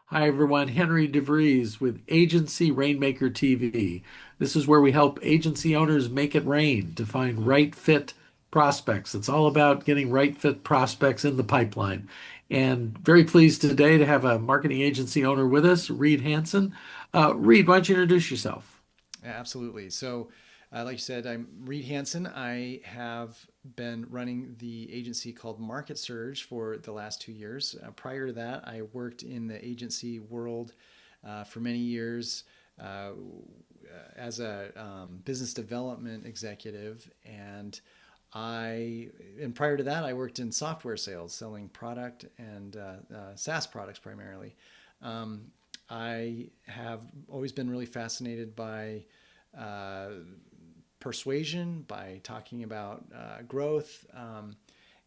Hi, everyone. Henry DeVries with Agency Rainmaker TV. This is where we help agency owners make it rain to find right fit prospects. It's all about getting right fit prospects in the pipeline. And very pleased today to have a marketing agency owner with us, Reed Hansen. Reed, why don't you introduce yourself? Absolutely. Like you said, I'm Reed Hansen. I have been running the agency called MarketSurge for the last 2 years. Prior to that, I worked in the agency world for many years uh, as a business development executive, and prior to that, I worked in software sales, selling product and SaaS products primarily. Um, I have always been really fascinated by uh, persuasion, by talking about growth.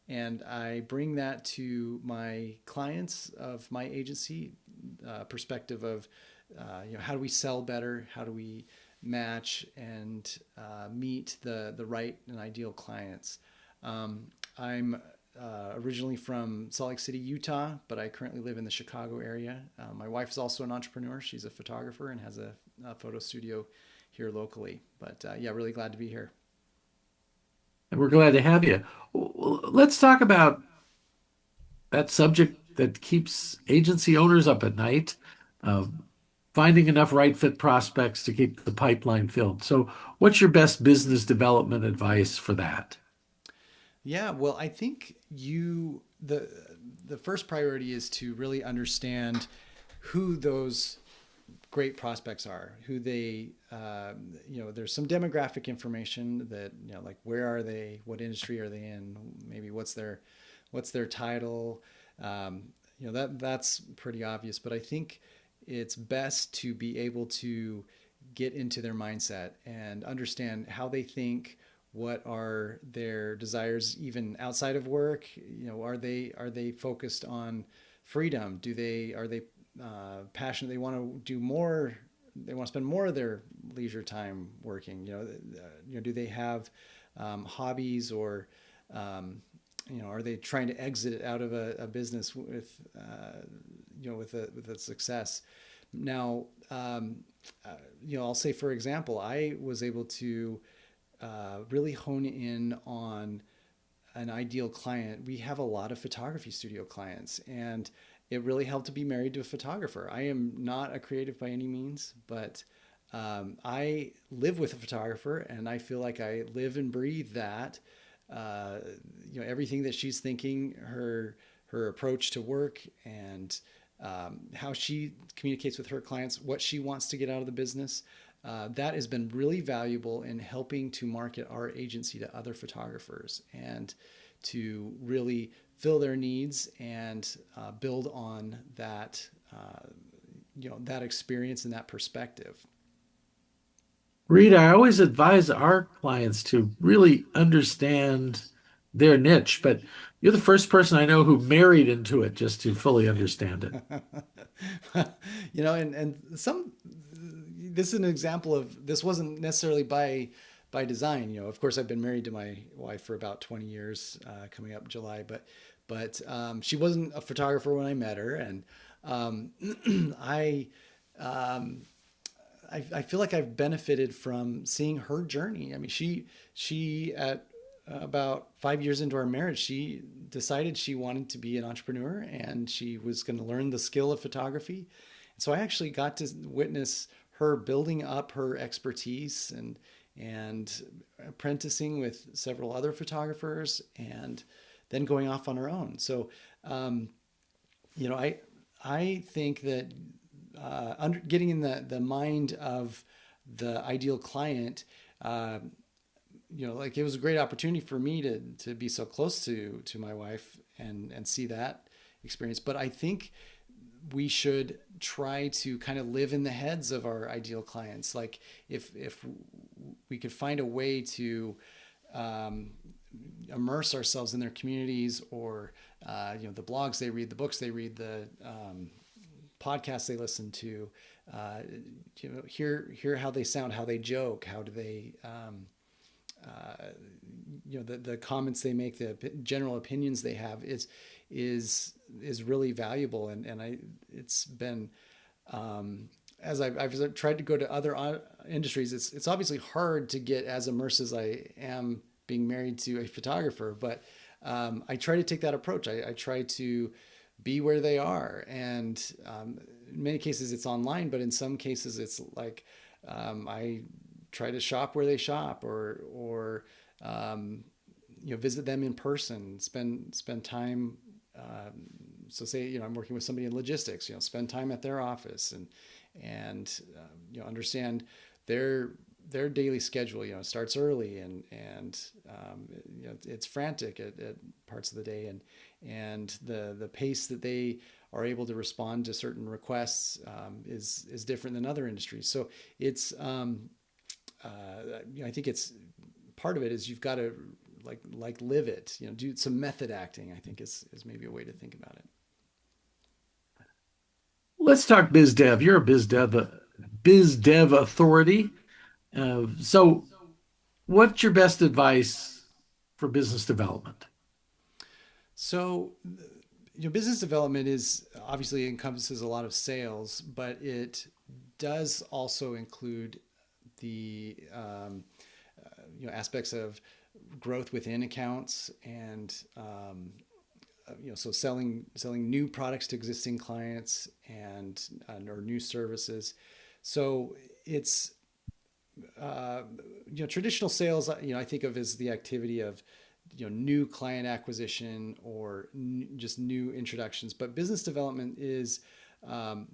And I bring that to my clients of my agency, perspective of, how do we sell better? How do we match and meet the right and ideal clients? I'm originally from Salt Lake City, Utah, but I currently live in the Chicago area. My wife is also an entrepreneur. She's a photographer and has a photo studio here locally. But yeah, really glad to be here. And we're glad to have you. Let's talk about that subject that keeps agency owners up at night, uh, finding enough right fit prospects to keep the pipeline filled. So, what's your best business development advice for that? Yeah, well, I think the first priority is to really understand who those great prospects are, who they, there's some demographic information that, like where are they, what industry are they in, maybe what's their title. That's pretty obvious, but I think it's best to be able to get into their mindset and understand how they think, what are their desires even outside of work. Are they focused on freedom? Are they passionate? They want to do more. They want to spend more of their leisure time working. Do they have hobbies, or are they trying to exit out of a business with with a success? Now, I'll say, for example, I was able to really hone in on an ideal client. We have a lot of photography studio clients, and it really helped to be married to a photographer. I am not a creative by any means, but I live with a photographer, and I feel like I live and breathe that. Uh, Everything that she's thinking, her approach to work, and how she communicates with her clients, what she wants to get out of the business. That has been really valuable in helping to market our agency to other photographers and to really fill their needs and build on that experience and that perspective. Rita, I always advise our clients to really understand their niche, but you're the first person I know who married into it just to fully understand it. And some this is an example of, this wasn't necessarily by design. Of course, I've been married to my wife for about 20 years, coming up July, but she wasn't a photographer when I met her, and um, I, um, I feel like I've benefited from seeing her journey. I mean, she at about 5 years into our marriage, she decided she wanted to be an entrepreneur and she was going to learn the skill of photography. So I actually got to witness her building up her expertise and apprenticing with several other photographers, and then going off on her own. So, um, you know, I think that getting in the mind of the ideal client, uh, like, it was a great opportunity for me to be so close to my wife and see that experience. But I think we should try to kind of live in the heads of our ideal clients. Like, if we could find a way to um, immerse ourselves in their communities, or the blogs they read, the books they read, the podcasts they listen to, hear how they sound, how they joke, how do they the comments they make, the general opinions they have, is is really valuable. And it's been, um, as I've tried to go to other industries, it's obviously hard to get as immersed as I am being married to a photographer, but I try to take that approach. I try to be where they are, and in many cases it's online, but in some cases it's like I try to shop where they shop, or visit them in person, spend time. So say I'm working with somebody in logistics, spend time at their office, and understand their their daily schedule. Starts early, and it's frantic at parts of the day, and the pace that they are able to respond to certain requests is different than other industries. So it's I think it's part of it is you've got to live it. Do some method acting. I think is maybe a way to think about it. Let's talk biz dev. You're a biz dev authority. So what's your best advice for business development? So, business development is obviously encompasses a lot of sales, but it does also include the aspects of growth within accounts, and so selling new products to existing clients, and or new services. So it's traditional sales, I think of as the activity of new client acquisition, or just new introductions. But business development is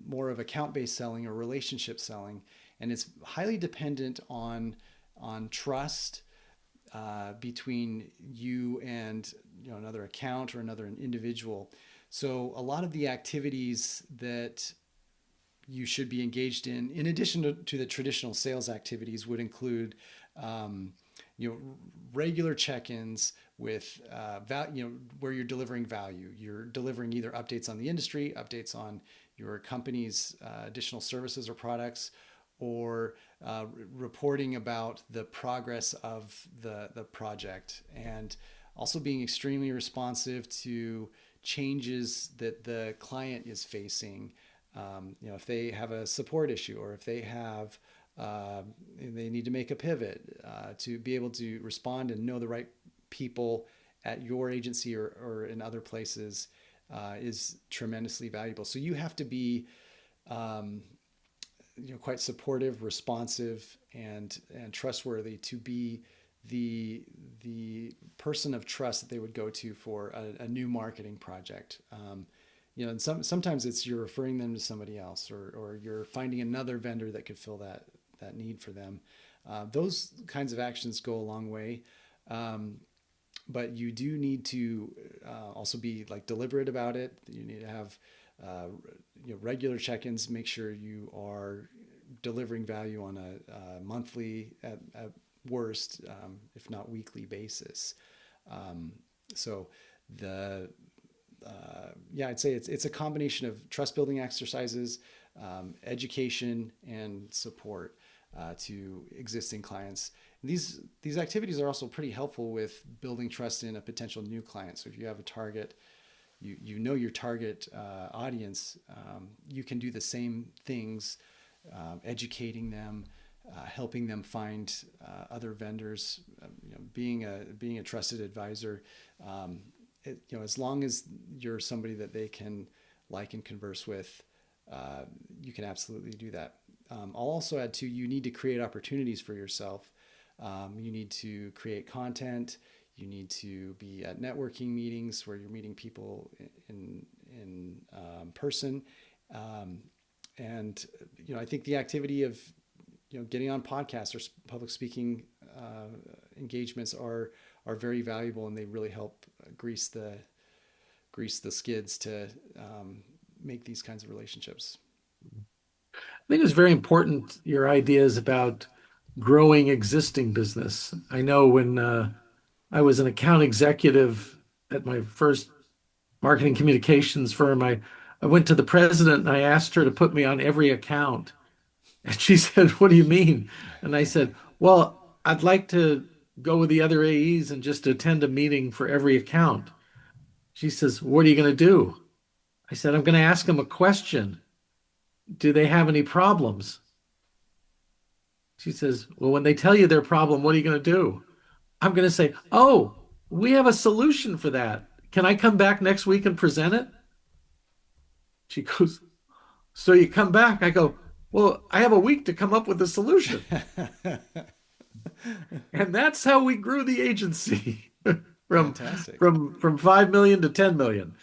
more of account-based selling or relationship selling, and it's highly dependent on trust between you and another account or another individual. So a lot of the activities that you should be engaged in addition to the traditional sales activities, would include regular check-ins with where you're delivering value. You're delivering either updates on the industry, updates on your company's additional services or products, or reporting about the progress of the project, and also being extremely responsive to changes that the client is facing. If they have a support issue, or if they need to make a pivot, to be able to respond and know the right people at your agency, or in other places, is tremendously valuable. So you have to be quite supportive, responsive, and trustworthy to be the person of trust that they would go to for a new marketing project. And sometimes it's you're referring them to somebody else, or you're finding another vendor that could fill that need for them. Those kinds of actions go a long way. But you do need to also be deliberate about it. You need to have regular check-ins. Make sure you are delivering value on a monthly, at worst, if not weekly basis. So the I'd say it's a combination of trust building exercises, education, and support to existing clients. And these activities are also pretty helpful with building trust in a potential new client. So if you have a target, you know your target audience, you can do the same things, educating them, helping them find other vendors, being a trusted advisor. As long as you're somebody that they can like and converse with, you can absolutely do that. I'll also add too, you need to create opportunities for yourself. You need to create content. You need to be at networking meetings where you're meeting people in person. And I think the activity of getting on podcasts or public speaking engagements are very valuable, and they really help grease the skids to make these kinds of relationships. I think it's very important, your ideas about growing existing business. I know when I was an account executive at my first marketing communications firm, I went to the president and I asked her to put me on every account. And she said, "What do you mean?" And I said, "Well, I'd like to go with the other AEs and just attend a meeting for every account." She says, "What are you going to do?" I said, I'm going to ask them a question. Do they have any problems? She says, well, when they tell you their problem, what are you going to do? I'm going to say, oh, we have a solution for that. Can I come back next week and present it? She goes, so you come back? I go, well, I have a week to come up with a solution. And that's how we grew the agency from Fantastic. from 5 million to 10 million.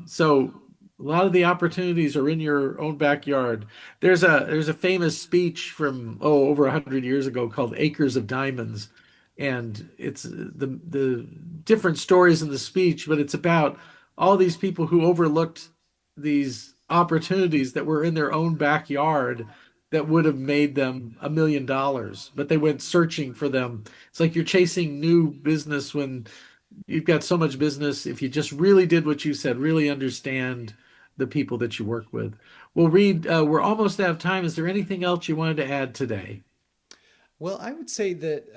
So a lot of the opportunities are in your own backyard. There's a famous speech from over 100 years ago called Acres of Diamonds, and it's the different stories in the speech, but it's about all these people who overlooked these opportunities that were in their own backyard that would have made them $1 million, but they went searching for them. It's like you're chasing new business when you've got so much business. If you just really did what you said, really understand the people that you work with. Well, Reed, we're almost out of time. Is there anything else you wanted to add today? Well, I would say that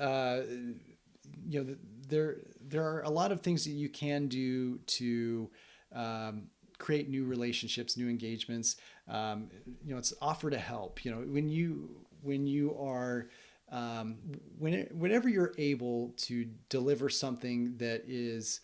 there are a lot of things that you can do to create new relationships, new engagements. It's offer to help. When you are whenever you're able to deliver something that is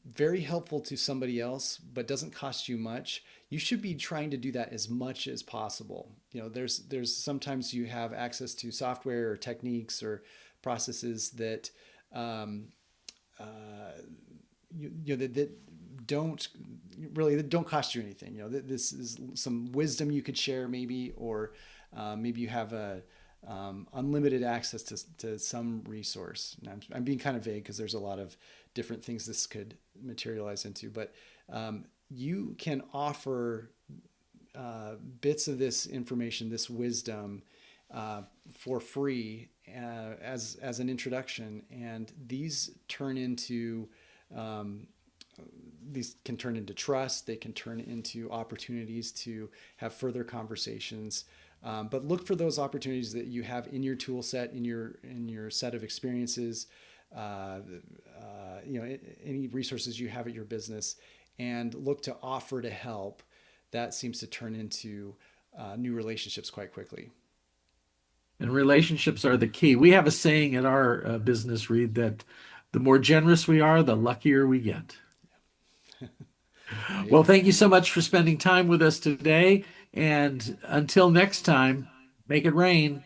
very helpful to somebody else but doesn't cost you much, you should be trying to do that as much as possible. There's sometimes you have access to software or techniques or processes that that don't that don't cost you anything. This is some wisdom you could share, maybe, or maybe you have a unlimited access to some resource. And I'm being kind of vague because there's a lot of different things this could materialize into, but you can offer bits of this information, this wisdom, for free as an introduction, and these can turn into trust. They can turn into opportunities to have further conversations. But look for those opportunities that you have in your tool set, in your set of experiences, any resources you have at your business, and look to offer to help. That seems to turn into new relationships quite quickly. And relationships are the key. We have a saying in our business, Reed, that the more generous we are, the luckier we get. There you Well, go. thank you so much for spending time with us today. And until next time, make it rain.